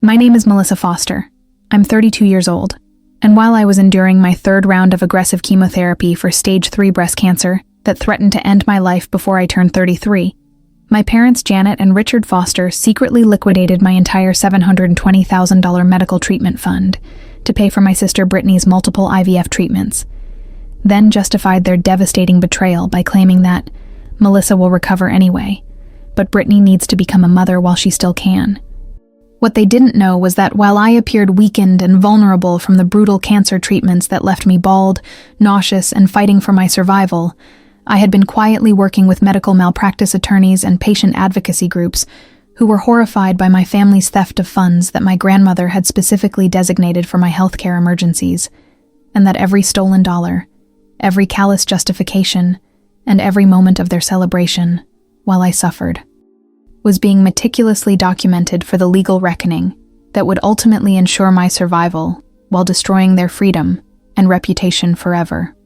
My name is Melissa Foster. I'm 32 years old, and while I was enduring my third round of aggressive chemotherapy for stage 3 breast cancer that threatened to end my life before I turned 33, my parents Janet and Richard Foster secretly liquidated my entire $720,000 medical treatment fund to pay for my sister Brittany's multiple IVF treatments, then justified their devastating betrayal by claiming that Melissa will recover anyway, but Brittany needs to become a mother while she still can. What they didn't know was that while I appeared weakened and vulnerable from the brutal cancer treatments that left me bald, nauseous, and fighting for my survival, I had been quietly working with medical malpractice attorneys and patient advocacy groups who were horrified by my family's theft of funds that my grandmother had specifically designated for my healthcare emergencies, and that every stolen dollar, every callous justification, and every moment of their celebration, while I suffered, was being meticulously documented for the legal reckoning that would ultimately ensure my survival while destroying their freedom and reputation forever.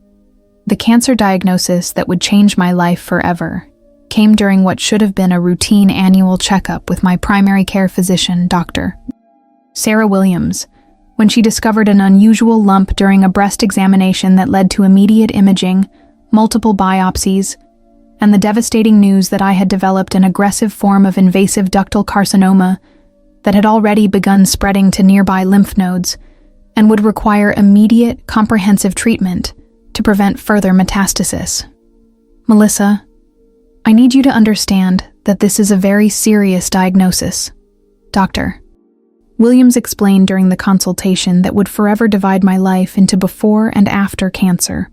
The cancer diagnosis that would change my life forever came during what should have been a routine annual checkup with my primary care physician, Dr. Sarah Williams, when she discovered an unusual lump during a breast examination that led to immediate imaging, multiple biopsies, and the devastating news that I had developed an aggressive form of invasive ductal carcinoma that had already begun spreading to nearby lymph nodes and would require immediate, comprehensive treatment to prevent further metastasis. Melissa, I need you to understand that this is a very serious diagnosis. Dr. Williams explained during the consultation that would forever divide my life into before and after cancer.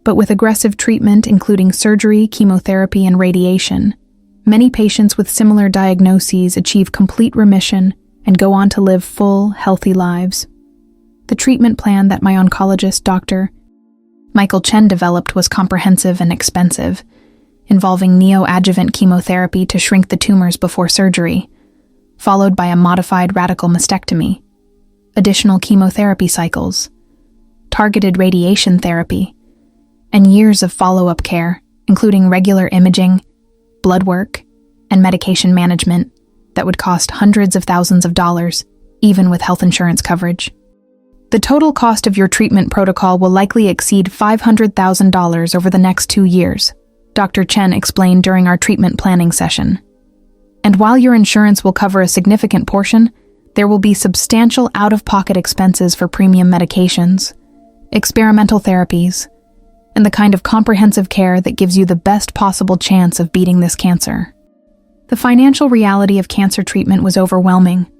But with aggressive treatment, including surgery, chemotherapy, and radiation, many patients with similar diagnoses achieve complete remission and go on to live full, healthy lives. The treatment plan that my oncologist, Dr. Michael Chen, developed was comprehensive and expensive, involving neoadjuvant chemotherapy to shrink the tumors before surgery, followed by a modified radical mastectomy, additional chemotherapy cycles, targeted radiation therapy, and years of follow-up care, including regular imaging, blood work, and medication management that would cost hundreds of thousands of dollars, even with health insurance coverage. The total cost of your treatment protocol will likely exceed $500,000 over the next 2 years, Dr. Chen explained during our treatment planning session. And while your insurance will cover a significant portion, there will be substantial out-of-pocket expenses for premium medications, experimental therapies, and the kind of comprehensive care that gives you the best possible chance of beating this cancer. The financial reality of cancer treatment was overwhelming,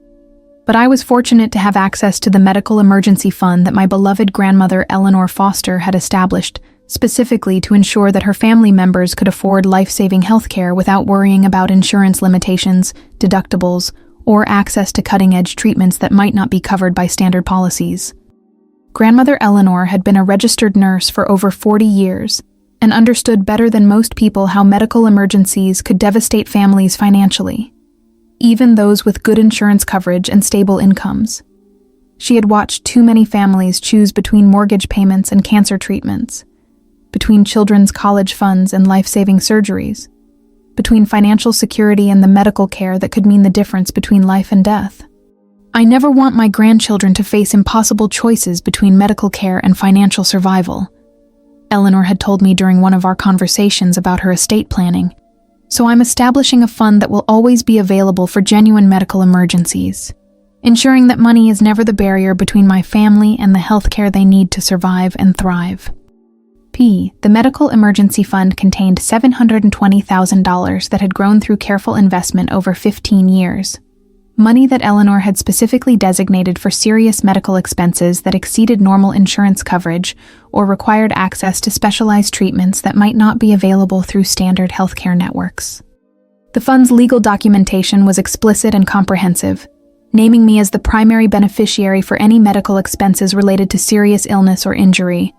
but I was fortunate to have access to the medical emergency fund that my beloved grandmother Eleanor Foster had established specifically to ensure that her family members could afford life-saving health care without worrying about insurance limitations, deductibles, or access to cutting-edge treatments that might not be covered by standard policies. Grandmother Eleanor had been a registered nurse for over 40 years and understood better than most people how medical emergencies could devastate families financially, even those with good insurance coverage and stable incomes. She had watched too many families choose between mortgage payments and cancer treatments, between children's college funds and life-saving surgeries, between financial security and the medical care that could mean the difference between life and death. I never want my grandchildren to face impossible choices between medical care and financial survival, Eleanor had told me during one of our conversations about her estate planning. So I'm establishing a fund that will always be available for genuine medical emergencies, ensuring that money is never the barrier between my family and the health care they need to survive and thrive. The medical emergency fund contained $720,000 that had grown through careful investment over 15 years. Money that Eleanor had specifically designated for serious medical expenses that exceeded normal insurance coverage or required access to specialized treatments that might not be available through standard healthcare networks. The fund's legal documentation was explicit and comprehensive, naming me as the primary beneficiary for any medical expenses related to serious illness or injury,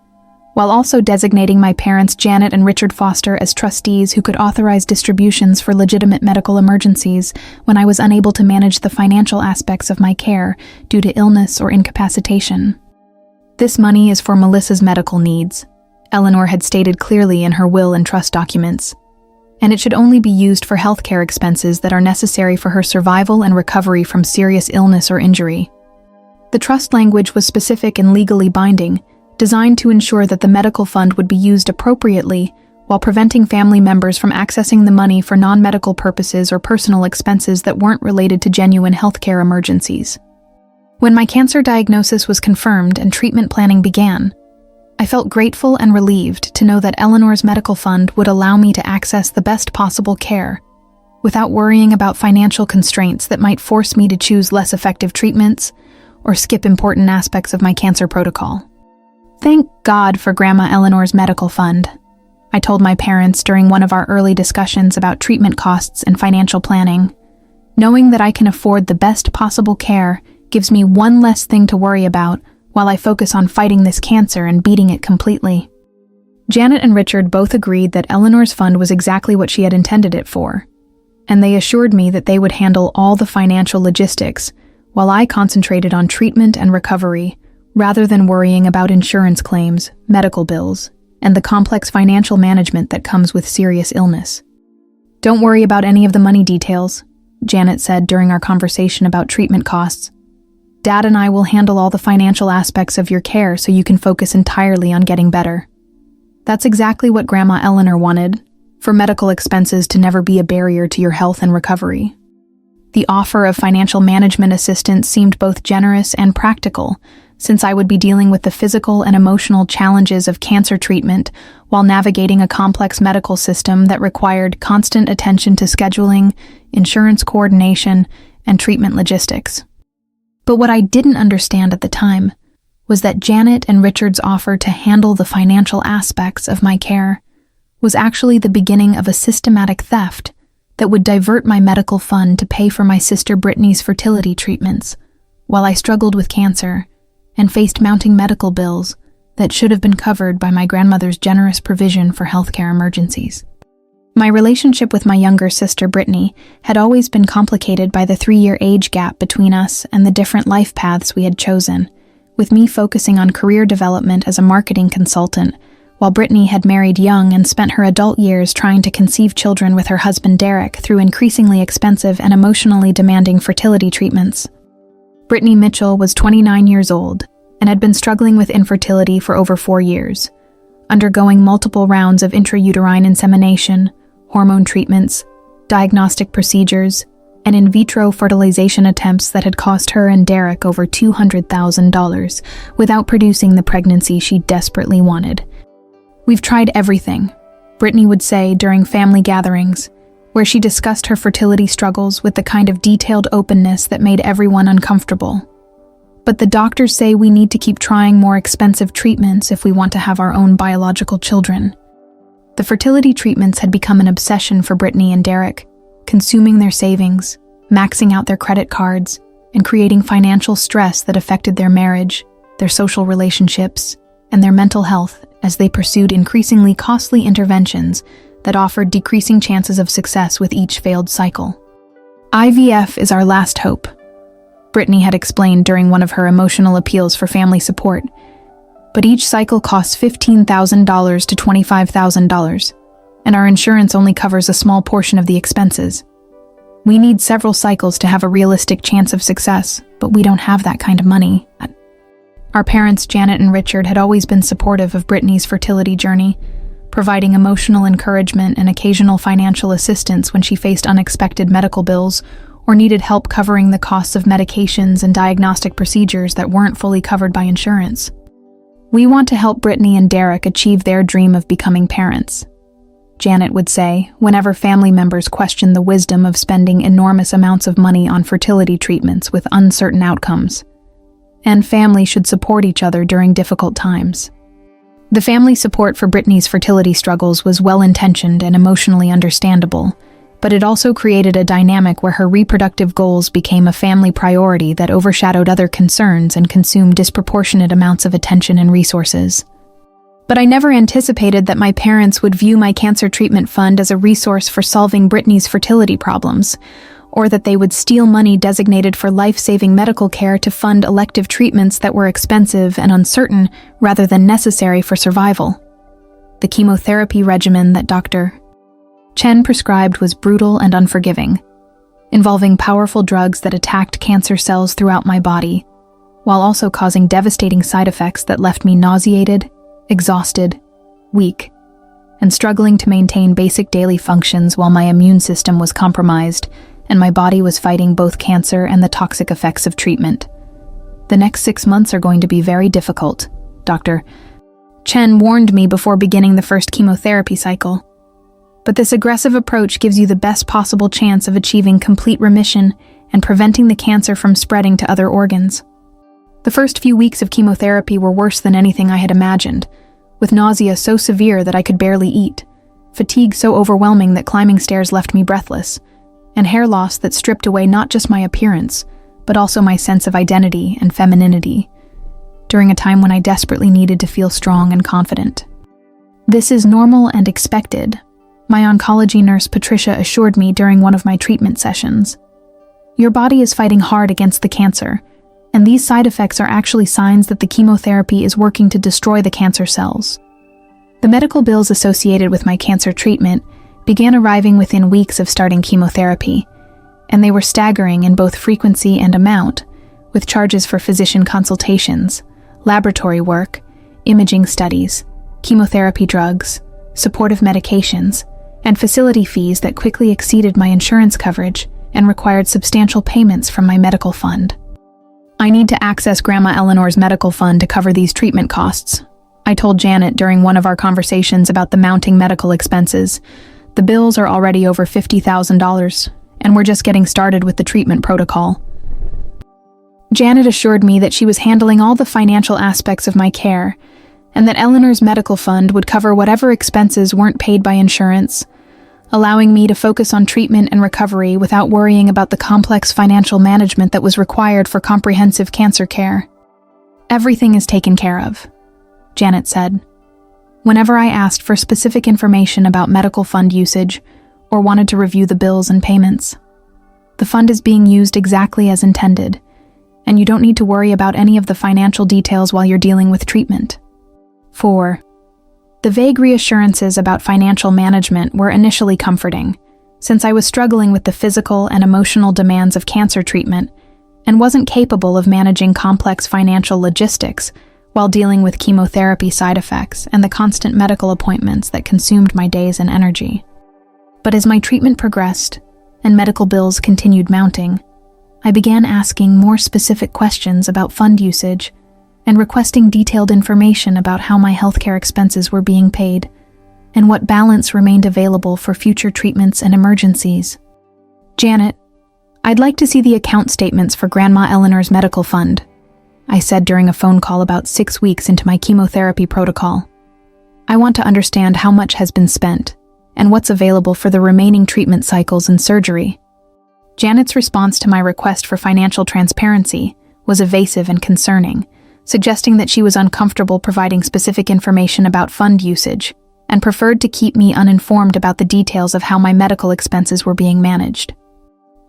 while also designating my parents Janet and Richard Foster as trustees who could authorize distributions for legitimate medical emergencies when I was unable to manage the financial aspects of my care due to illness or incapacitation. This money is for Melissa's medical needs, Eleanor had stated clearly in her will and trust documents, and it should only be used for healthcare expenses that are necessary for her survival and recovery from serious illness or injury. The trust language was specific and legally binding, designed to ensure that the medical fund would be used appropriately while preventing family members from accessing the money for non-medical purposes or personal expenses that weren't related to genuine healthcare emergencies. When my cancer diagnosis was confirmed and treatment planning began, I felt grateful and relieved to know that Eleanor's medical fund would allow me to access the best possible care without worrying about financial constraints that might force me to choose less effective treatments or skip important aspects of my cancer protocol. Thank God for Grandma Eleanor's medical fund, I told my parents during one of our early discussions about treatment costs and financial planning. Knowing that I can afford the best possible care gives me one less thing to worry about while I focus on fighting this cancer and beating it completely. Janet and Richard both agreed that Eleanor's fund was exactly what she had intended it for, and they assured me that they would handle all the financial logistics while I concentrated on treatment and recovery rather than worrying about insurance claims, medical bills, and the complex financial management that comes with serious illness. Don't worry about any of the money details, Janet said during our conversation about treatment costs. Dad and I will handle all the financial aspects of your care so you can focus entirely on getting better. That's exactly what Grandma Eleanor wanted, for medical expenses to never be a barrier to your health and recovery. The offer of financial management assistance seemed both generous and practical, since I would be dealing with the physical and emotional challenges of cancer treatment while navigating a complex medical system that required constant attention to scheduling, insurance coordination, and treatment logistics. But what I didn't understand at the time was that Janet and Richard's offer to handle the financial aspects of my care was actually the beginning of a systematic theft that would divert my medical fund to pay for my sister Brittany's fertility treatments while I struggled with cancer and faced mounting medical bills that should have been covered by my grandmother's generous provision for healthcare emergencies. My relationship with my younger sister Brittany had always been complicated by the 3-year age gap between us and the different life paths we had chosen, with me focusing on career development as a marketing consultant, while Brittany had married young and spent her adult years trying to conceive children with her husband Derek through increasingly expensive and emotionally demanding fertility treatments. Brittany Mitchell was 29 years old and had been struggling with infertility for over 4 years, undergoing multiple rounds of intrauterine insemination, hormone treatments, diagnostic procedures, and in vitro fertilization attempts that had cost her and Derek over $200,000 without producing the pregnancy she desperately wanted. "We've tried everything," Brittany would say during family gatherings, where she discussed her fertility struggles with the kind of detailed openness that made everyone uncomfortable. "But the doctors say we need to keep trying more expensive treatments if we want to have our own biological children." The fertility treatments had become an obsession for Brittany and Derek, consuming their savings, maxing out their credit cards, and creating financial stress that affected their marriage, their social relationships, and their mental health as they pursued increasingly costly interventions that offered decreasing chances of success with each failed cycle. "IVF is our last hope," Brittany had explained during one of her emotional appeals for family support. "But each cycle costs $15,000 to $25,000, and our insurance only covers a small portion of the expenses. We need several cycles to have a realistic chance of success, but we don't have that kind of money." Our parents, Janet and Richard, had always been supportive of Brittany's fertility journey, providing emotional encouragement and occasional financial assistance when she faced unexpected medical bills or needed help covering the costs of medications and diagnostic procedures that weren't fully covered by insurance. "We want to help Brittany and Derek achieve their dream of becoming parents," Janet would say whenever family members questioned the wisdom of spending enormous amounts of money on fertility treatments with uncertain outcomes. And family should support each other during difficult times. The family support for Brittany's fertility struggles was well-intentioned and emotionally understandable, but it also created a dynamic where her reproductive goals became a family priority that overshadowed other concerns and consumed disproportionate amounts of attention and resources. But I never anticipated that my parents would view my cancer treatment fund as a resource for solving Brittany's fertility problems, or that they would steal money designated for life-saving medical care to fund elective treatments that were expensive and uncertain rather than necessary for survival. The chemotherapy regimen that Dr. Chen prescribed was brutal and unforgiving, involving powerful drugs that attacked cancer cells throughout my body, while also causing devastating side effects that left me nauseated, exhausted, weak, and struggling to maintain basic daily functions while my immune system was compromised and my body was fighting both cancer and the toxic effects of treatment. The next 6 months are going to be very difficult, Dr. Chen warned me before beginning the first chemotherapy cycle. But this aggressive approach gives you the best possible chance of achieving complete remission and preventing the cancer from spreading to other organs. The first few weeks of chemotherapy were worse than anything I had imagined, with nausea so severe that I could barely eat, fatigue so overwhelming that climbing stairs left me breathless, and hair loss that stripped away not just my appearance, but also my sense of identity and femininity, during a time when I desperately needed to feel strong and confident. This is normal and expected, my oncology nurse Patricia assured me during one of my treatment sessions. Your body is fighting hard against the cancer, and these side effects are actually signs that the chemotherapy is working to destroy the cancer cells. The medical bills associated with my cancer treatment began arriving within weeks of starting chemotherapy, and they were staggering in both frequency and amount, with charges for physician consultations, laboratory work, imaging studies, chemotherapy drugs, supportive medications, and facility fees that quickly exceeded my insurance coverage and required substantial payments from my medical fund. I need to access Grandma Eleanor's medical fund to cover these treatment costs, I told Janet during one of our conversations about the mounting medical expenses. The bills are already over $50,000, and we're just getting started with the treatment protocol. Janet assured me that she was handling all the financial aspects of my care, and that Eleanor's medical fund would cover whatever expenses weren't paid by insurance, allowing me to focus on treatment and recovery without worrying about the complex financial management that was required for comprehensive cancer care. Everything is taken care of, Janet said. Whenever I asked for specific information about medical fund usage or wanted to review the bills and payments, the fund is being used exactly as intended, and you don't need to worry about any of the financial details while you're dealing with treatment. 4. The vague reassurances about financial management were initially comforting, since I was struggling with the physical and emotional demands of cancer treatment and wasn't capable of managing complex financial logistics while dealing with chemotherapy side effects and the constant medical appointments that consumed my days and energy. But as my treatment progressed and medical bills continued mounting, I began asking more specific questions about fund usage and requesting detailed information about how my healthcare expenses were being paid and what balance remained available for future treatments and emergencies. Janet, I'd like to see the account statements for Grandma Eleanor's medical fund, I said during a phone call about 6 weeks into my chemotherapy protocol. I want to understand how much has been spent and what's available for the remaining treatment cycles and surgery. Janet's response to my request for financial transparency was evasive and concerning, suggesting that she was uncomfortable providing specific information about fund usage and preferred to keep me uninformed about the details of how my medical expenses were being managed.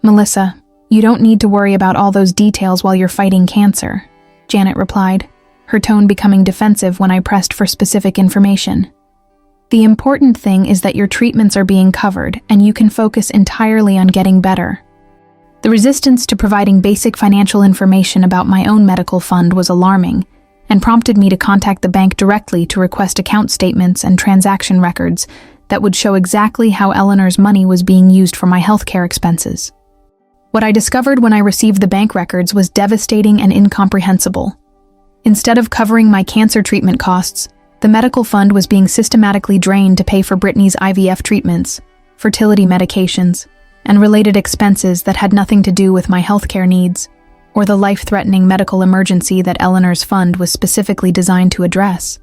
Melissa, you don't need to worry about all those details while you're fighting cancer, Janet replied, her tone becoming defensive when I pressed for specific information. The important thing is that your treatments are being covered and you can focus entirely on getting better. The resistance to providing basic financial information about my own medical fund was alarming and prompted me to contact the bank directly to request account statements and transaction records that would show exactly how Eleanor's money was being used for my healthcare expenses. What I discovered when I received the bank records was devastating and incomprehensible. Instead of covering my cancer treatment costs, the medical fund was being systematically drained to pay for Brittany's IVF treatments, fertility medications, and related expenses that had nothing to do with my healthcare needs or the life-threatening medical emergency that Eleanor's fund was specifically designed to address.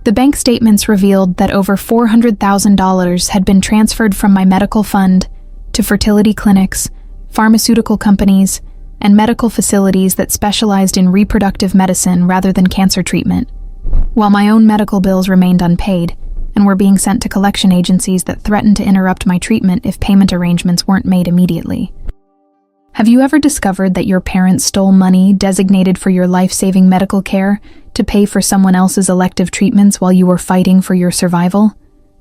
The bank statements revealed that over $400,000 had been transferred from my medical fund to fertility clinics, pharmaceutical companies, and medical facilities that specialized in reproductive medicine rather than cancer treatment, while my own medical bills remained unpaid and were being sent to collection agencies that threatened to interrupt my treatment if payment arrangements weren't made immediately. Have you ever discovered that your parents stole money designated for your life-saving medical care to pay for someone else's elective treatments while you were fighting for your survival?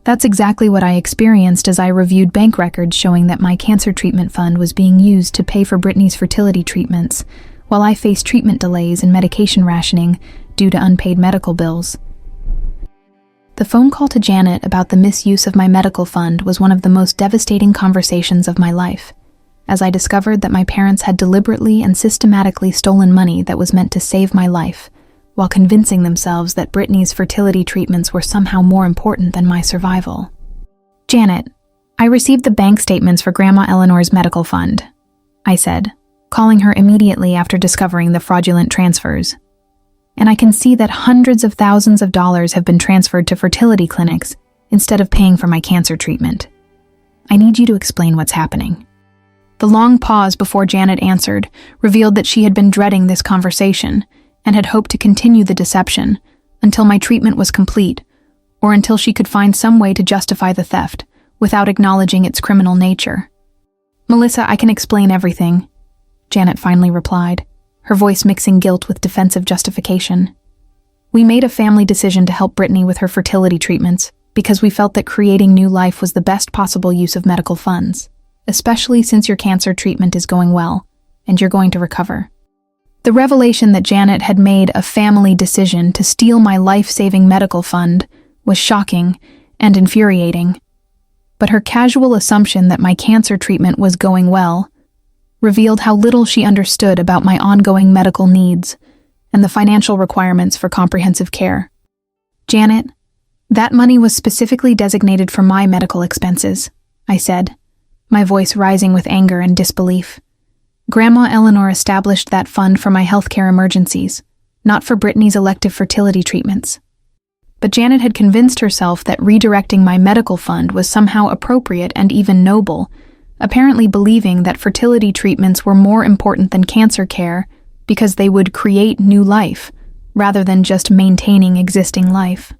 That's exactly what I experienced as I reviewed bank records showing that my cancer treatment fund was being used to pay for Brittany's fertility treatments, while I faced treatment delays and medication rationing due to unpaid medical bills. The phone call to Janet about the misuse of my medical fund was one of the most devastating conversations of my life, as I discovered that my parents had deliberately and systematically stolen money that was meant to save my life, while convincing themselves that Brittany's fertility treatments were somehow more important than my survival. "Janet, I received the bank statements for Grandma Eleanor's medical fund," I said, calling her immediately after discovering the fraudulent transfers. "And I can see that hundreds of thousands of dollars have been transferred to fertility clinics instead of paying for my cancer treatment. I need you to explain what's happening." The long pause before Janet answered revealed that she had been dreading this conversation and had hoped to continue the deception until my treatment was complete, or until she could find some way to justify the theft without acknowledging its criminal nature. "Melissa, I can explain everything," Janet finally replied, her voice mixing guilt with defensive justification. "We made a family decision to help Brittany with her fertility treatments because we felt that creating new life was the best possible use of medical funds, especially since your cancer treatment is going well and you're going to recover." The revelation that Janet had made a family decision to steal my life-saving medical fund was shocking and infuriating, but her casual assumption that my cancer treatment was going well revealed how little she understood about my ongoing medical needs and the financial requirements for comprehensive care. "Janet, that money was specifically designated for my medical expenses," I said, my voice rising with anger and disbelief. "Grandma Eleanor established that fund for my healthcare emergencies, not for Brittany's elective fertility treatments." But Janet had convinced herself that redirecting my medical fund was somehow appropriate and even noble, apparently believing that fertility treatments were more important than cancer care because they would create new life, rather than just maintaining existing life.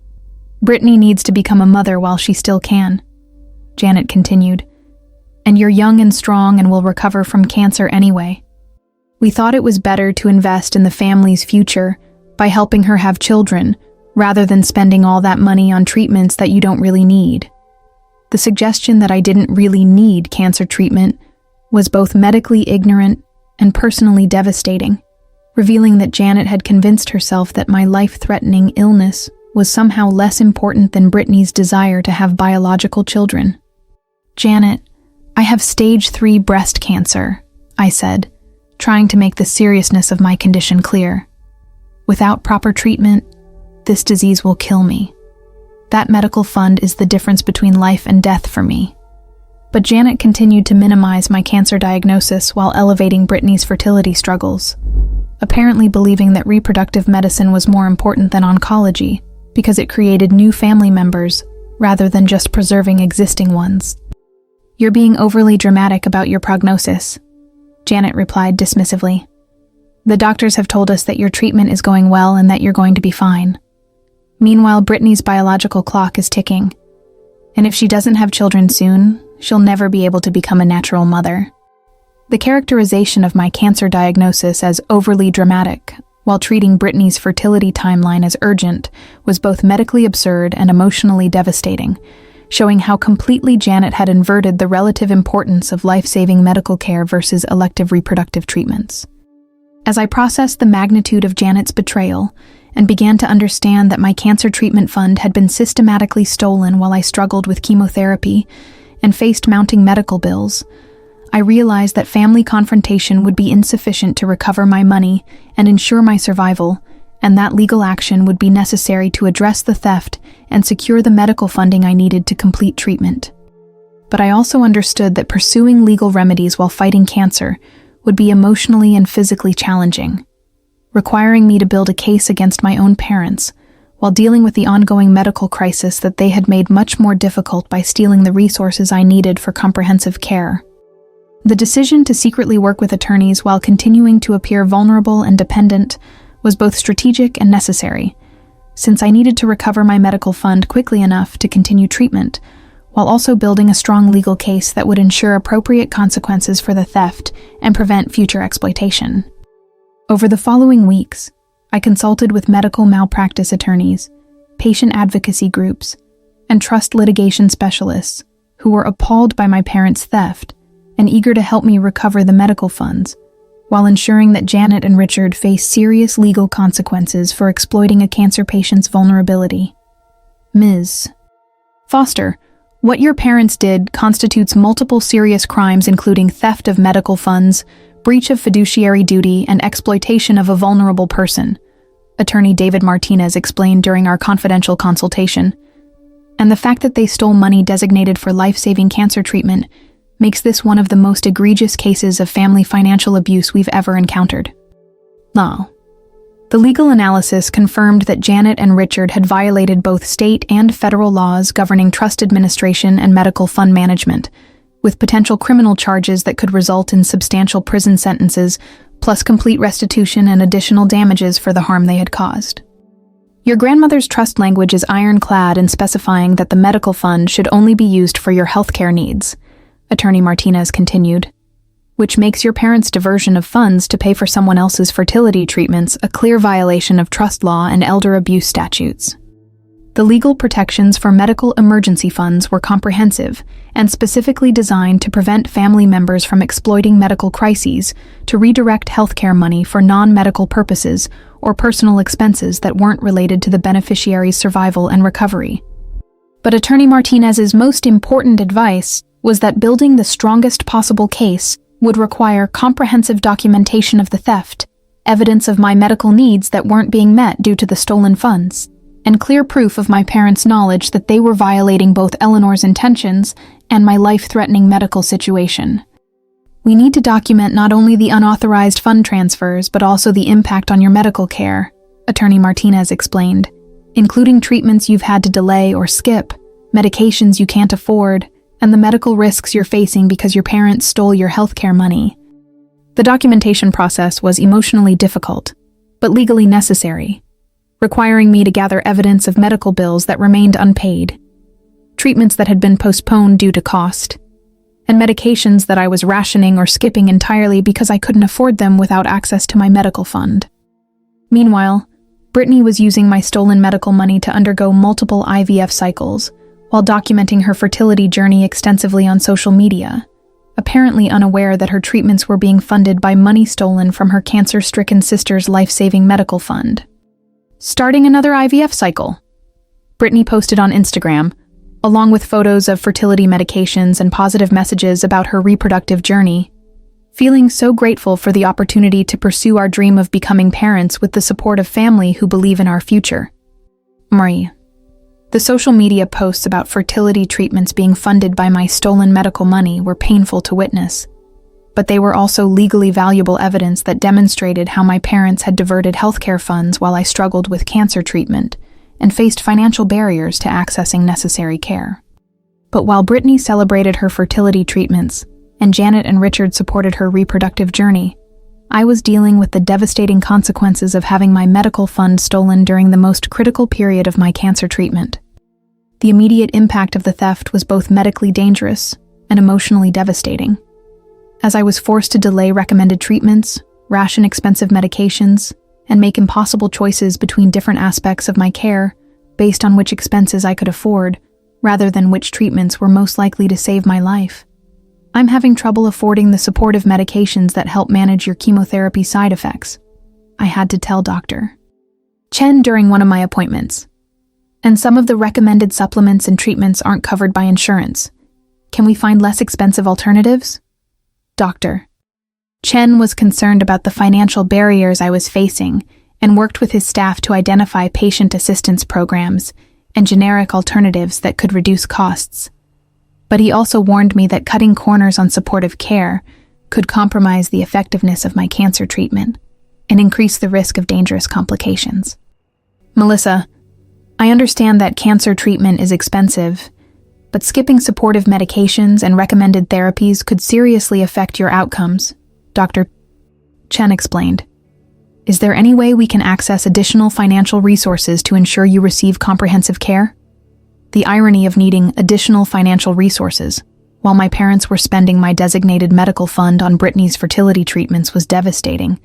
"Brittany needs to become a mother while she still can," Janet continued, "and you're young and strong and will recover from cancer anyway. We thought it was better to invest in the family's future by helping her have children, rather than spending all that money on treatments that you don't really need." The suggestion that I didn't really need cancer treatment was both medically ignorant and personally devastating, revealing that Janet had convinced herself that my life-threatening illness was somehow less important than Brittany's desire to have biological children. "Janet, I have stage 3 breast cancer," I said, trying to make the seriousness of my condition clear. "Without proper treatment, this disease will kill me. That medical fund is the difference between life and death for me." But Janet continued to minimize my cancer diagnosis while elevating Brittany's fertility struggles, apparently believing that reproductive medicine was more important than oncology because it created new family members rather than just preserving existing ones. "You're being overly dramatic about your prognosis," Janet replied dismissively. "The doctors have told us that your treatment is going well and that you're going to be fine. Meanwhile, Brittany's biological clock is ticking, and if she doesn't have children soon, she'll never be able to become a natural mother." The characterization of my cancer diagnosis as overly dramatic, while treating Brittany's fertility timeline as urgent, was both medically absurd and emotionally devastating, showing how completely Janet had inverted the relative importance of life-saving medical care versus elective reproductive treatments. As I processed the magnitude of Janet's betrayal and began to understand that my cancer treatment fund had been systematically stolen while I struggled with chemotherapy and faced mounting medical bills, I realized that family confrontation would be insufficient to recover my money and ensure my survival, and that legal action would be necessary to address the theft and secure the medical funding I needed to complete treatment. But I also understood that pursuing legal remedies while fighting cancer would be emotionally and physically challenging, requiring me to build a case against my own parents while dealing with the ongoing medical crisis that they had made much more difficult by stealing the resources I needed for comprehensive care. The decision to secretly work with attorneys while continuing to appear vulnerable and dependent was both strategic and necessary, since I needed to recover my medical fund quickly enough to continue treatment, while also building a strong legal case that would ensure appropriate consequences for the theft and prevent future exploitation. Over the following weeks, I consulted with medical malpractice attorneys, patient advocacy groups, and trust litigation specialists who were appalled by my parents' theft and eager to help me recover the medical funds, while ensuring that Janet and Richard face serious legal consequences for exploiting a cancer patient's vulnerability. Ms. Foster, what your parents did constitutes multiple serious crimes including theft of medical funds, breach of fiduciary duty, and exploitation of a vulnerable person, Attorney David Martinez explained during our confidential consultation. And the fact that they stole money designated for life-saving cancer treatment makes this one of the most egregious cases of family financial abuse we've ever encountered. Now, the legal analysis confirmed that Janet and Richard had violated both state and federal laws governing trust administration and medical fund management, with potential criminal charges that could result in substantial prison sentences, plus complete restitution and additional damages for the harm they had caused. Your grandmother's trust language is ironclad in specifying that the medical fund should only be used for your healthcare needs, Attorney Martinez continued, which makes your parents' diversion of funds to pay for someone else's fertility treatments a clear violation of trust law and elder abuse statutes. The legal protections for medical emergency funds were comprehensive and specifically designed to prevent family members from exploiting medical crises to redirect healthcare money for non-medical purposes or personal expenses that weren't related to the beneficiary's survival and recovery. But Attorney Martinez's most important advice was that building the strongest possible case would require comprehensive documentation of the theft, evidence of my medical needs that weren't being met due to the stolen funds, and clear proof of my parents' knowledge that they were violating both Eleanor's intentions and my life-threatening medical situation. We need to document not only the unauthorized fund transfers, but also the impact on your medical care, Attorney Martinez explained, including treatments you've had to delay or skip, medications you can't afford, and the medical risks you're facing because your parents stole your healthcare money. The documentation process was emotionally difficult, but legally necessary, requiring me to gather evidence of medical bills that remained unpaid, treatments that had been postponed due to cost, and medications that I was rationing or skipping entirely because I couldn't afford them without access to my medical fund. Meanwhile, Brittany was using my stolen medical money to undergo multiple IVF cycles, while documenting her fertility journey extensively on social media, apparently unaware that her treatments were being funded by money stolen from her cancer-stricken sister's life-saving medical fund. Starting another IVF cycle, Brittany posted on Instagram, along with photos of fertility medications and positive messages about her reproductive journey, feeling so grateful for the opportunity to pursue our dream of becoming parents with the support of family who believe in our future. Marie. The social media posts about fertility treatments being funded by my stolen medical money were painful to witness, but they were also legally valuable evidence that demonstrated how my parents had diverted healthcare funds while I struggled with cancer treatment and faced financial barriers to accessing necessary care. But while Brittany celebrated her fertility treatments and Janet and Richard supported her reproductive journey, I was dealing with the devastating consequences of having my medical fund stolen during the most critical period of my cancer treatment. The immediate impact of the theft was both medically dangerous and emotionally devastating, as I was forced to delay recommended treatments, ration expensive medications, and make impossible choices between different aspects of my care based on which expenses I could afford, rather than which treatments were most likely to save my life. I'm having trouble affording the supportive medications that help manage your chemotherapy side effects, I had to tell Dr. Chen during one of my appointments. And some of the recommended supplements and treatments aren't covered by insurance. Can we find less expensive alternatives? Dr. Chen was concerned about the financial barriers I was facing and worked with his staff to identify patient assistance programs and generic alternatives that could reduce costs. But he also warned me that cutting corners on supportive care could compromise the effectiveness of my cancer treatment and increase the risk of dangerous complications. Melissa, I understand that cancer treatment is expensive, but skipping supportive medications and recommended therapies could seriously affect your outcomes, Dr. Chen explained. Is there any way we can access additional financial resources to ensure you receive comprehensive care? The irony of needing additional financial resources while my parents were spending my designated medical fund on Brittany's fertility treatments was devastating,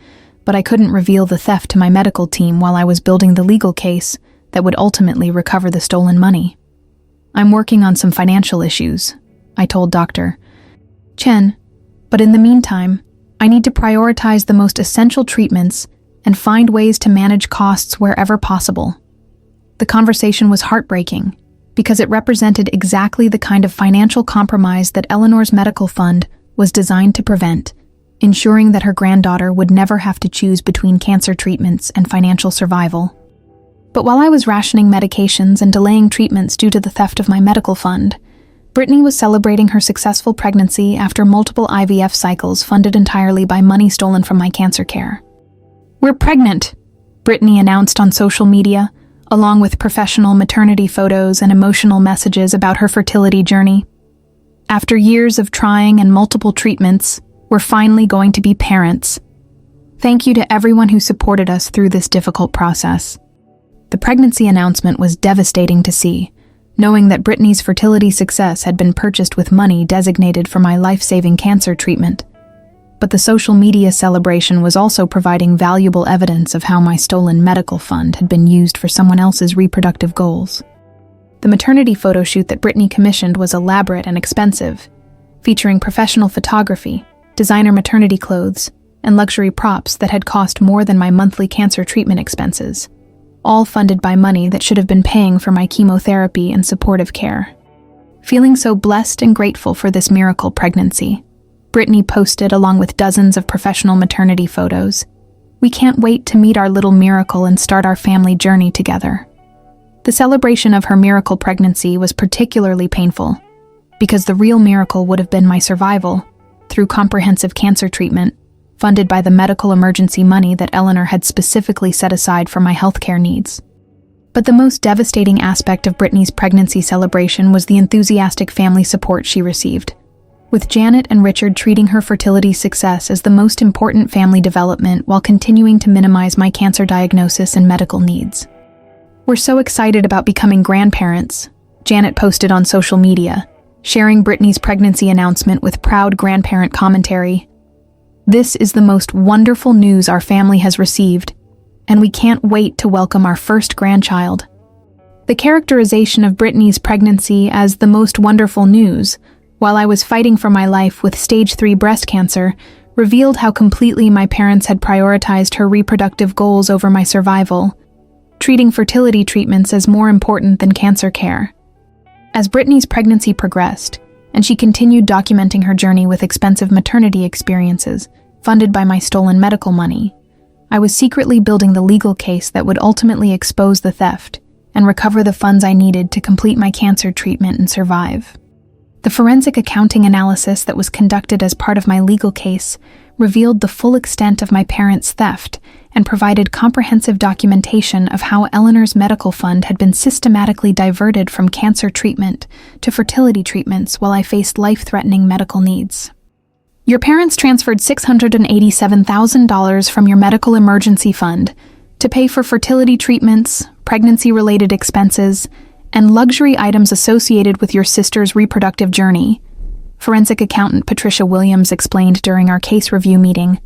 but I couldn't reveal the theft to my medical team while I was building the legal case that would ultimately recover the stolen money. I'm working on some financial issues, I told Dr. Chen, but in the meantime, I need to prioritize the most essential treatments and find ways to manage costs wherever possible. The conversation was heartbreaking because it represented exactly the kind of financial compromise that Eleanor's medical fund was designed to prevent, ensuring that her granddaughter would never have to choose between cancer treatments and financial survival. But while I was rationing medications and delaying treatments due to the theft of my medical fund, Brittany was celebrating her successful pregnancy after multiple IVF cycles funded entirely by money stolen from my cancer care. "We're pregnant," Brittany announced on social media, along with professional maternity photos and emotional messages about her fertility journey. "After years of trying and multiple treatments, we're finally going to be parents. Thank you to everyone who supported us through this difficult process." The pregnancy announcement was devastating to see, knowing that Brittany's fertility success had been purchased with money designated for my life-saving cancer treatment. But the social media celebration was also providing valuable evidence of how my stolen medical fund had been used for someone else's reproductive goals. The maternity photo shoot that Brittany commissioned was elaborate and expensive, featuring professional photography, designer maternity clothes, and luxury props that had cost more than my monthly cancer treatment expenses, all funded by money that should have been paying for my chemotherapy and supportive care. Feeling so blessed and grateful for this miracle pregnancy, Brittany posted along with dozens of professional maternity photos, "We can't wait to meet our little miracle and start our family journey together." The celebration of her miracle pregnancy was particularly painful, because the real miracle would have been my survival through comprehensive cancer treatment, funded by the medical emergency money that Eleanor had specifically set aside for my healthcare needs. But the most devastating aspect of Brittany's pregnancy celebration was the enthusiastic family support she received, with Janet and Richard treating her fertility success as the most important family development while continuing to minimize my cancer diagnosis and medical needs. "We're so excited about becoming grandparents," Janet posted on social media, sharing Brittany's pregnancy announcement with proud grandparent commentary. "This is the most wonderful news our family has received, and we can't wait to welcome our first grandchild." The characterization of Brittany's pregnancy as the most wonderful news, while I was fighting for my life with stage 3 breast cancer, revealed how completely my parents had prioritized her reproductive goals over my survival, treating fertility treatments as more important than cancer care. As Brittany's pregnancy progressed, and she continued documenting her journey with expensive maternity experiences, funded by my stolen medical money, I was secretly building the legal case that would ultimately expose the theft and recover the funds I needed to complete my cancer treatment and survive. The forensic accounting analysis that was conducted as part of my legal case revealed the full extent of my parents' theft and provided comprehensive documentation of how Eleanor's medical fund had been systematically diverted from cancer treatment to fertility treatments while I faced life-threatening medical needs. "Your parents transferred $687,000 from your medical emergency fund to pay for fertility treatments, pregnancy-related expenses, and luxury items associated with your sister's reproductive journey," forensic accountant Patricia Williams explained during our case review meeting,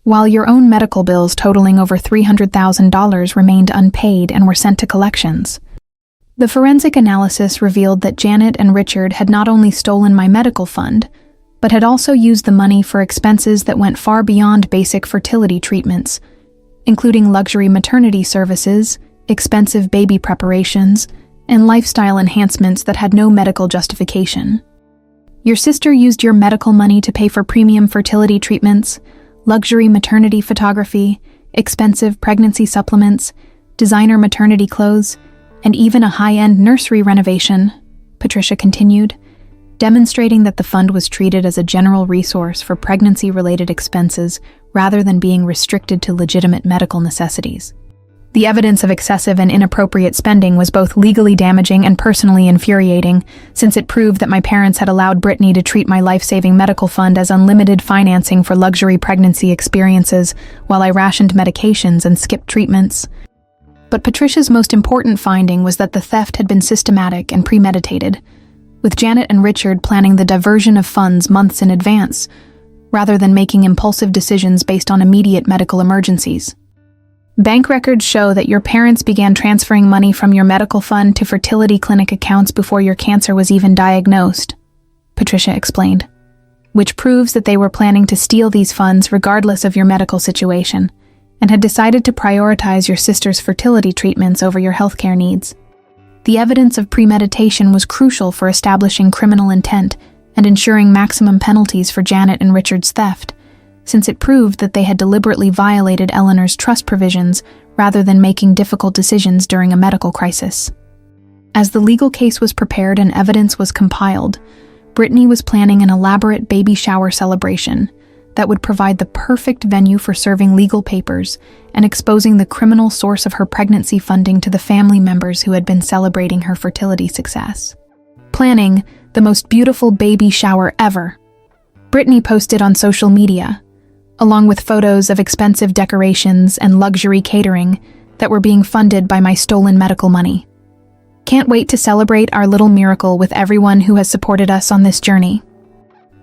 "while your own medical bills totaling over $300,000 remained unpaid and were sent to collections." The forensic analysis revealed that Janet and Richard had not only stolen my medical fund, but had also used the money for expenses that went far beyond basic fertility treatments, including luxury maternity services, expensive baby preparations, and lifestyle enhancements that had no medical justification. "Your sister used your medical money to pay for premium fertility treatments, luxury maternity photography, expensive pregnancy supplements, designer maternity clothes, and even a high-end nursery renovation," Patricia continued, demonstrating that the fund was treated as a general resource for pregnancy-related expenses rather than being restricted to legitimate medical necessities. The evidence of excessive and inappropriate spending was both legally damaging and personally infuriating, since it proved that my parents had allowed Brittany to treat my life-saving medical fund as unlimited financing for luxury pregnancy experiences while I rationed medications and skipped treatments. But Patricia's most important finding was that the theft had been systematic and premeditated, with Janet and Richard planning the diversion of funds months in advance, rather than making impulsive decisions based on immediate medical emergencies. Bank records show that your parents began transferring money from your medical fund to fertility clinic accounts before your cancer was even diagnosed, Patricia explained, which proves that they were planning to steal these funds regardless of your medical situation and had decided to prioritize your sister's fertility treatments over your healthcare needs. The evidence of premeditation was crucial for establishing criminal intent and ensuring maximum penalties for Janet and Richard's theft, since it proved that they had deliberately violated Eleanor's trust provisions rather than making difficult decisions during a medical crisis. As the legal case was prepared and evidence was compiled, Brittany was planning an elaborate baby shower celebration that would provide the perfect venue for serving legal papers and exposing the criminal source of her pregnancy funding to the family members who had been celebrating her fertility success. Planning the most beautiful baby shower ever, Brittany posted on social media, along with photos of expensive decorations and luxury catering that were being funded by my stolen medical money. Can't wait to celebrate our little miracle with everyone who has supported us on this journey.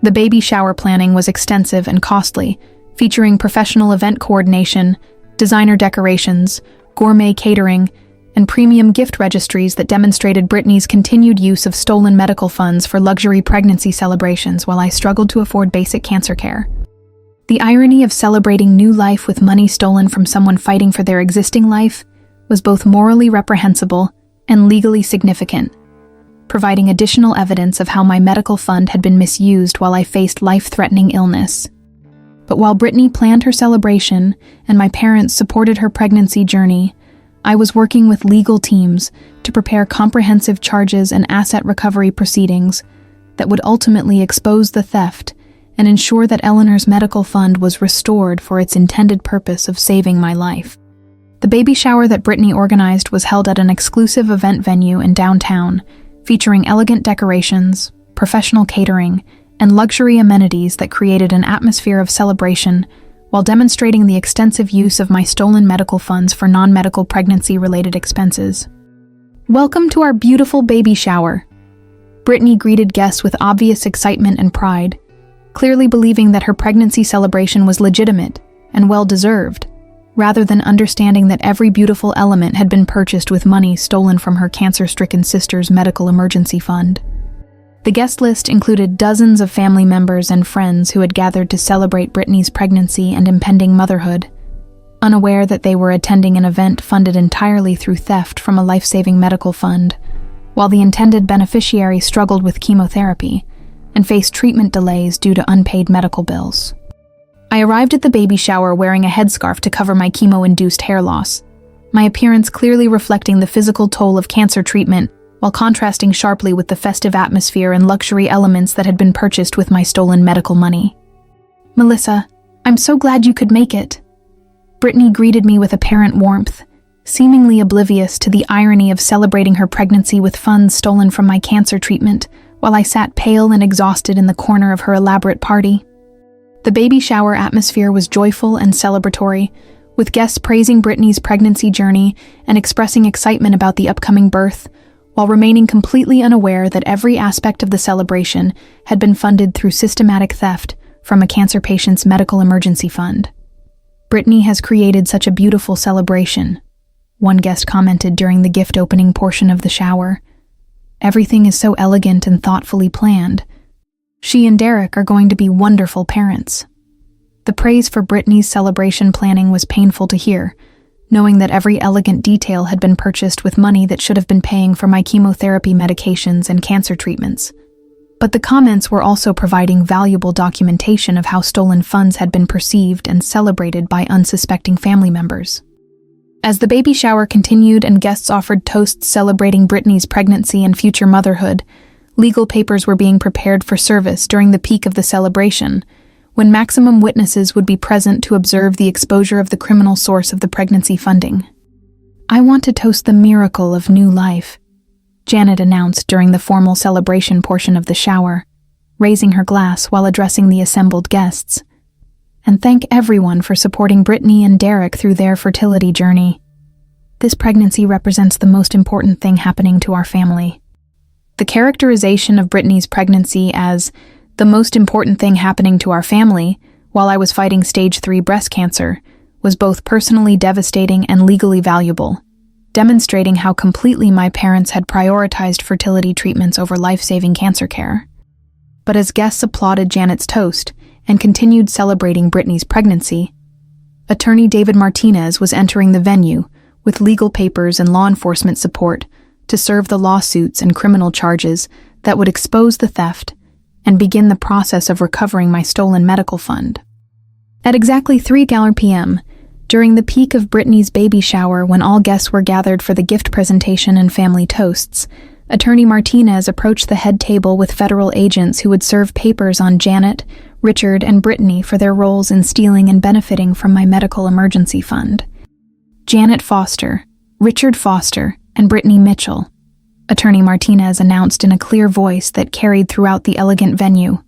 The baby shower planning was extensive and costly, featuring professional event coordination, designer decorations, gourmet catering, and premium gift registries that demonstrated Brittany's continued use of stolen medical funds for luxury pregnancy celebrations while I struggled to afford basic cancer care. The irony of celebrating new life with money stolen from someone fighting for their existing life was both morally reprehensible and legally significant, providing additional evidence of how my medical fund had been misused while I faced life-threatening illness. But while Brittany planned her celebration and my parents supported her pregnancy journey, I was working with legal teams to prepare comprehensive charges and asset recovery proceedings that would ultimately expose the theft and ensure that Eleanor's medical fund was restored for its intended purpose of saving my life. The baby shower that Brittany organized was held at an exclusive event venue in downtown, featuring elegant decorations, professional catering, and luxury amenities that created an atmosphere of celebration while demonstrating the extensive use of my stolen medical funds for non-medical pregnancy-related expenses. "Welcome to our beautiful baby shower." Brittany greeted guests with obvious excitement and pride, clearly believing that her pregnancy celebration was legitimate and well-deserved, rather than understanding that every beautiful element had been purchased with money stolen from her cancer-stricken sister's medical emergency fund. The guest list included dozens of family members and friends who had gathered to celebrate Brittany's pregnancy and impending motherhood, unaware that they were attending an event funded entirely through theft from a life-saving medical fund, while the intended beneficiary struggled with chemotherapy and faced treatment delays due to unpaid medical bills. I arrived at the baby shower wearing a headscarf to cover my chemo-induced hair loss, my appearance clearly reflecting the physical toll of cancer treatment while contrasting sharply with the festive atmosphere and luxury elements that had been purchased with my stolen medical money. "Melissa, I'm so glad you could make it." Brittany greeted me with apparent warmth, seemingly oblivious to the irony of celebrating her pregnancy with funds stolen from my cancer treatment, while I sat pale and exhausted in the corner of her elaborate party. The baby shower atmosphere was joyful and celebratory, with guests praising Brittany's pregnancy journey and expressing excitement about the upcoming birth, while remaining completely unaware that every aspect of the celebration had been funded through systematic theft from a cancer patient's medical emergency fund. "Brittany has created such a beautiful celebration," one guest commented during the gift opening portion of the shower. "Everything is so elegant and thoughtfully planned. She and Derek are going to be wonderful parents." The praise for Brittany's celebration planning was painful to hear, knowing that every elegant detail had been purchased with money that should have been paying for my chemotherapy medications and cancer treatments. But the comments were also providing valuable documentation of how stolen funds had been perceived and celebrated by unsuspecting family members. As the baby shower continued and guests offered toasts celebrating Brittany's pregnancy and future motherhood, legal papers were being prepared for service during the peak of the celebration, when maximum witnesses would be present to observe the exposure of the criminal source of the pregnancy funding. "I want to toast the miracle of new life," Janet announced during the formal celebration portion of the shower, raising her glass while addressing the assembled guests. "And thank everyone for supporting Brittany and Derek through their fertility journey. This pregnancy represents the most important thing happening to our family." The characterization of Brittany's pregnancy as the most important thing happening to our family while I was fighting stage 3 breast cancer was both personally devastating and legally valuable, demonstrating how completely my parents had prioritized fertility treatments over life-saving cancer care. But as guests applauded Janet's toast and continued celebrating Brittany's pregnancy, attorney David Martinez was entering the venue with legal papers and law enforcement support to serve the lawsuits and criminal charges that would expose the theft and begin the process of recovering my stolen medical fund. At exactly 3 p.m., during the peak of Brittany's baby shower when all guests were gathered for the gift presentation and family toasts, attorney Martinez approached the head table with federal agents who would serve papers on Janet, Richard, and Brittany for their roles in stealing and benefiting from my medical emergency fund. Janet Foster, Richard Foster, and Brittany Mitchell, attorney Martinez announced in a clear voice that carried throughout the elegant venue.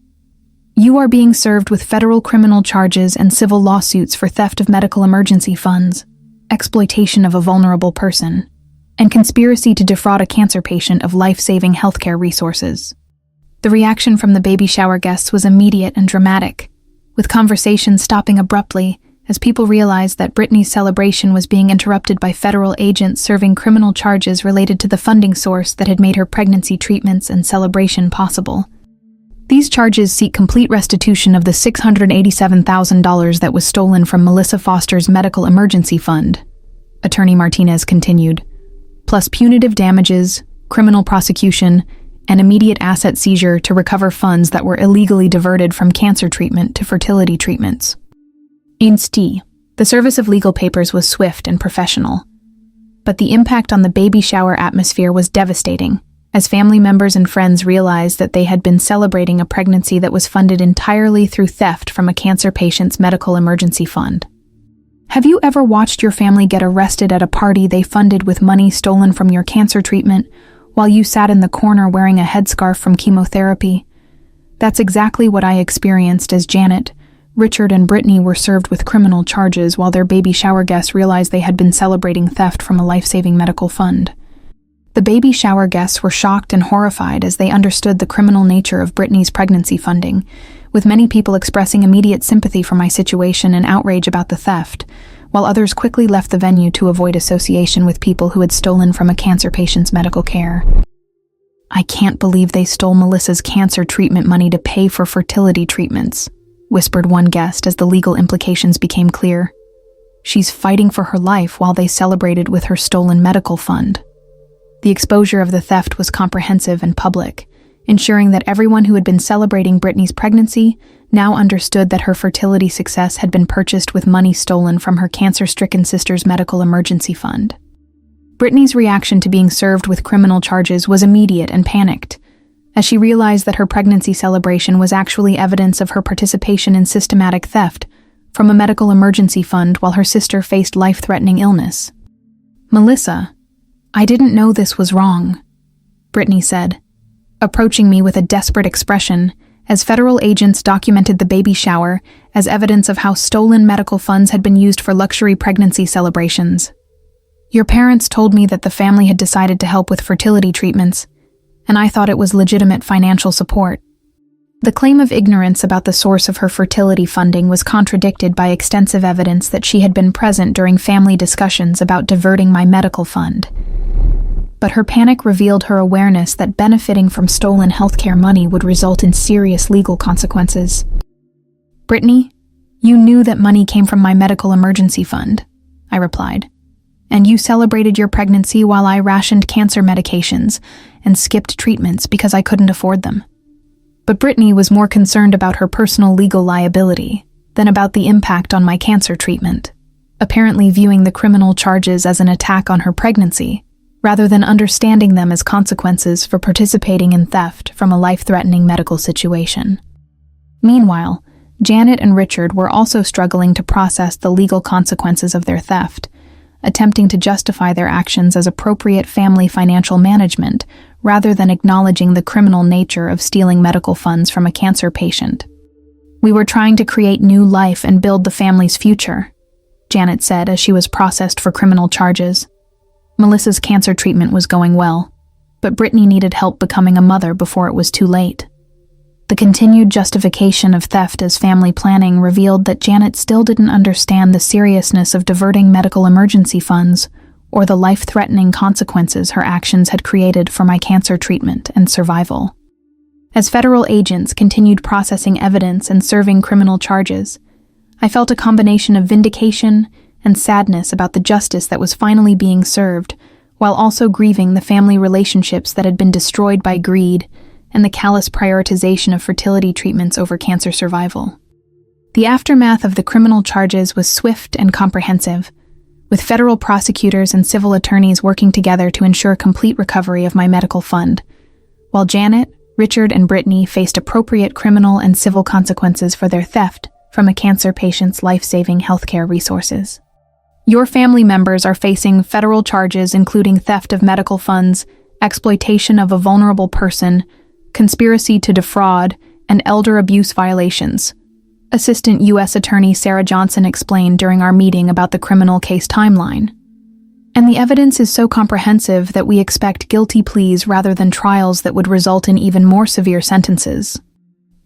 You are being served with federal criminal charges and civil lawsuits for theft of medical emergency funds, exploitation of a vulnerable person, and conspiracy to defraud a cancer patient of life-saving healthcare resources. The reaction from the baby shower guests was immediate and dramatic, with conversation stopping abruptly as people realized that Brittany's celebration was being interrupted by federal agents serving criminal charges related to the funding source that had made her pregnancy treatments and celebration possible. These charges seek complete restitution of the $687,000 that was stolen from Melissa Foster's medical emergency fund, attorney Martinez continued, plus punitive damages, criminal prosecution, and immediate asset seizure to recover funds that were illegally diverted from cancer treatment to fertility treatments. NCER, the service of legal papers was swift and professional. But the impact on the baby shower atmosphere was devastating, as family members and friends realized that they had been celebrating a pregnancy that was funded entirely through theft from a cancer patient's medical emergency fund. Have you ever watched your family get arrested at a party they funded with money stolen from your cancer treatment while you sat in the corner wearing a headscarf from chemotherapy? That's exactly what I experienced as Janet, Richard, and Brittany were served with criminal charges while their baby shower guests realized they had been celebrating theft from a life-saving medical fund. The baby shower guests were shocked and horrified as they understood the criminal nature of Brittany's pregnancy funding, with many people expressing immediate sympathy for my situation and outrage about the theft, while others quickly left the venue to avoid association with people who had stolen from a cancer patient's medical care. I can't believe they stole Melissa's cancer treatment money to pay for fertility treatments, whispered one guest as the legal implications became clear. She's fighting for her life while they celebrated with her stolen medical fund. The exposure of the theft was comprehensive and public, ensuring that everyone who had been celebrating Brittany's pregnancy now understood that her fertility success had been purchased with money stolen from her cancer-stricken sister's medical emergency fund. Brittany's reaction to being served with criminal charges was immediate and panicked, as she realized that her pregnancy celebration was actually evidence of her participation in systematic theft from a medical emergency fund while her sister faced life-threatening illness. "Melissa, I didn't know this was wrong," Brittany said, approaching me with a desperate expression as federal agents documented the baby shower as evidence of how stolen medical funds had been used for luxury pregnancy celebrations. "Your parents told me that the family had decided to help with fertility treatments, and I thought it was legitimate financial support." The claim of ignorance about the source of her fertility funding was contradicted by extensive evidence that she had been present during family discussions about diverting my medical fund. But her panic revealed her awareness that benefiting from stolen healthcare money would result in serious legal consequences. "Brittany, you knew that money came from my medical emergency fund," I replied, "and you celebrated your pregnancy while I rationed cancer medications and skipped treatments because I couldn't afford them." But Brittany was more concerned about her personal legal liability than about the impact on my cancer treatment, apparently viewing the criminal charges as an attack on her pregnancy, rather than understanding them as consequences for participating in theft from a life-threatening medical situation. Meanwhile, Janet and Richard were also struggling to process the legal consequences of their theft, attempting to justify their actions as appropriate family financial management rather than acknowledging the criminal nature of stealing medical funds from a cancer patient. "We were trying to create new life and build the family's future," Janet said as she was processed for criminal charges. Melissa's cancer treatment was going well, but Brittany needed help becoming a mother before it was too late. The continued justification of theft as family planning revealed that Janet still didn't understand the seriousness of diverting medical emergency funds or the life-threatening consequences her actions had created for my cancer treatment and survival. As federal agents continued processing evidence and serving criminal charges, I felt a combination of vindication and sadness about the justice that was finally being served, while also grieving the family relationships that had been destroyed by greed and the callous prioritization of fertility treatments over cancer survival. The aftermath of the criminal charges was swift and comprehensive, with federal prosecutors and civil attorneys working together to ensure complete recovery of my medical fund, while Janet, Richard, and Brittany faced appropriate criminal and civil consequences for their theft from a cancer patient's life-saving healthcare resources. Your family members are facing federal charges including theft of medical funds, exploitation of a vulnerable person, conspiracy to defraud, and elder abuse violations, Assistant U.S. Attorney Sarah Johnson explained during our meeting about the criminal case timeline. And the evidence is so comprehensive that we expect guilty pleas rather than trials that would result in even more severe sentences.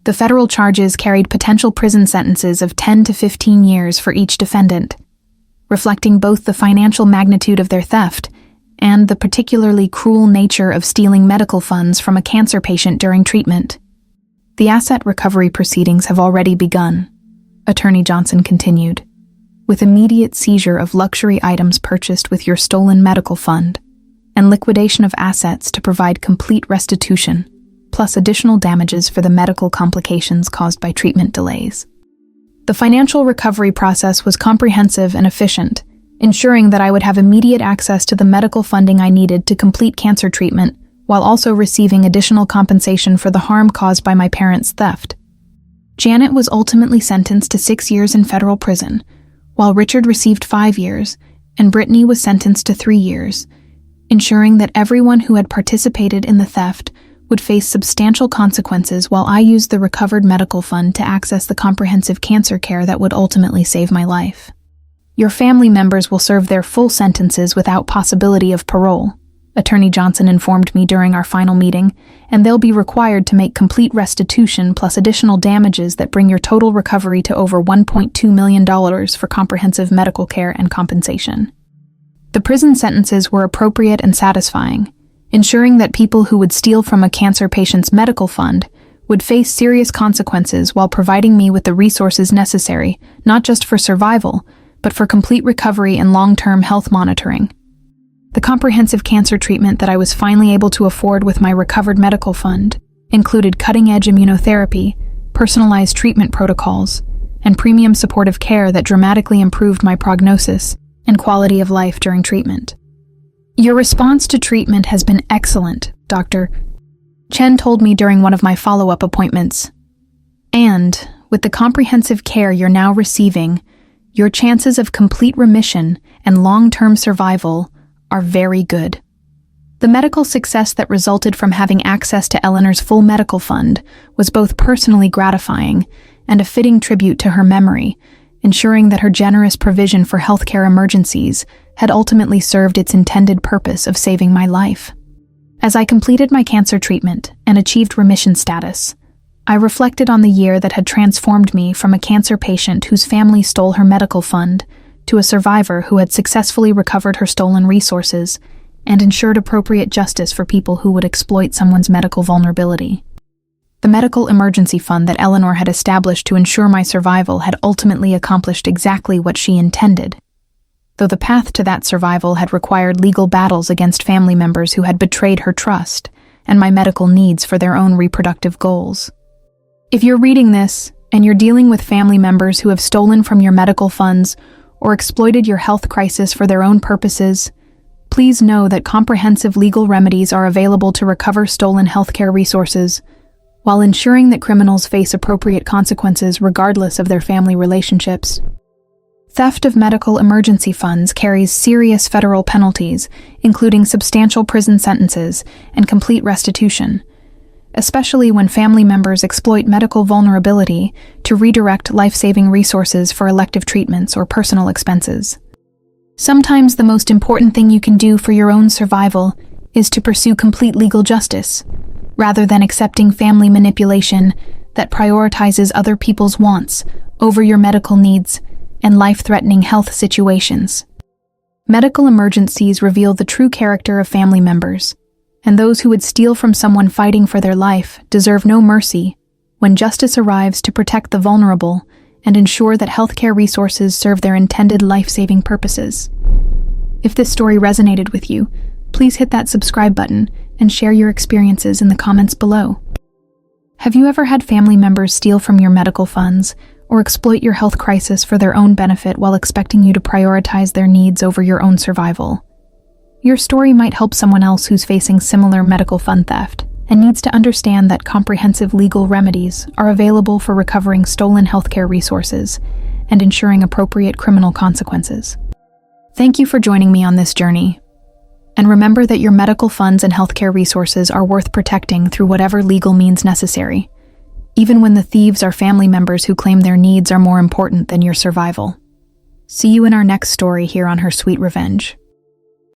The federal charges carried potential prison sentences of 10 to 15 years for each defendant, reflecting both the financial magnitude of their theft and the particularly cruel nature of stealing medical funds from a cancer patient during treatment. The asset recovery proceedings have already begun, Attorney Johnson continued, with immediate seizure of luxury items purchased with your stolen medical fund and liquidation of assets to provide complete restitution, plus additional damages for the medical complications caused by treatment delays. The financial recovery process was comprehensive and efficient, ensuring that I would have immediate access to the medical funding I needed to complete cancer treatment while also receiving additional compensation for the harm caused by my parents' theft. Janet was ultimately sentenced to 6 years in federal prison, while Richard received 5 years and Brittany was sentenced to 3 years, ensuring that everyone who had participated in the theft would face substantial consequences while I used the recovered medical fund to access the comprehensive cancer care that would ultimately save my life. Your family members will serve their full sentences without possibility of parole, Attorney Johnson informed me during our final meeting, and they'll be required to make complete restitution plus additional damages that bring your total recovery to over $1.2 million for comprehensive medical care and compensation. The prison sentences were appropriate and satisfying, ensuring that people who would steal from a cancer patient's medical fund would face serious consequences while providing me with the resources necessary, not just for survival, but for complete recovery and long-term health monitoring. The comprehensive cancer treatment that I was finally able to afford with my recovered medical fund included cutting-edge immunotherapy, personalized treatment protocols, and premium supportive care that dramatically improved my prognosis and quality of life during treatment. Your response to treatment has been excellent, Dr. Chen told me during one of my follow-up appointments. And, with the comprehensive care you're now receiving, your chances of complete remission and long-term survival are very good. The medical success that resulted from having access to Eleanor's full medical fund was both personally gratifying and a fitting tribute to her memory, ensuring that her generous provision for healthcare emergencies had ultimately served its intended purpose of saving my life. As I completed my cancer treatment and achieved remission status, I reflected on the year that had transformed me from a cancer patient whose family stole her medical fund to a survivor who had successfully recovered her stolen resources and ensured appropriate justice for people who would exploit someone's medical vulnerability. The medical emergency fund that Eleanor had established to ensure my survival had ultimately accomplished exactly what she intended, though the path to that survival had required legal battles against family members who had betrayed her trust and my medical needs for their own reproductive goals. If you're reading this and you're dealing with family members who have stolen from your medical funds or exploited your health crisis for their own purposes, please know that comprehensive legal remedies are available to recover stolen healthcare resources, while ensuring that criminals face appropriate consequences regardless of their family relationships. Theft of medical emergency funds carries serious federal penalties, including substantial prison sentences and complete restitution, especially when family members exploit medical vulnerability to redirect life-saving resources for elective treatments or personal expenses. Sometimes the most important thing you can do for your own survival is to pursue complete legal justice, rather than accepting family manipulation that prioritizes other people's wants over your medical needs and life-threatening health situations. Medical emergencies reveal the true character of family members, and those who would steal from someone fighting for their life deserve no mercy when justice arrives to protect the vulnerable and ensure that healthcare resources serve their intended life-saving purposes. If this story resonated with you, please hit that subscribe button and share your experiences in the comments below. Have you ever had family members steal from your medical funds or exploit your health crisis for their own benefit while expecting you to prioritize their needs over your own survival? Your story might help someone else who's facing similar medical fund theft and needs to understand that comprehensive legal remedies are available for recovering stolen healthcare resources and ensuring appropriate criminal consequences. Thank you for joining me on this journey. And remember that your medical funds and healthcare resources are worth protecting through whatever legal means necessary, even when the thieves are family members who claim their needs are more important than your survival. See you in our next story here on Her Sweet Revenge.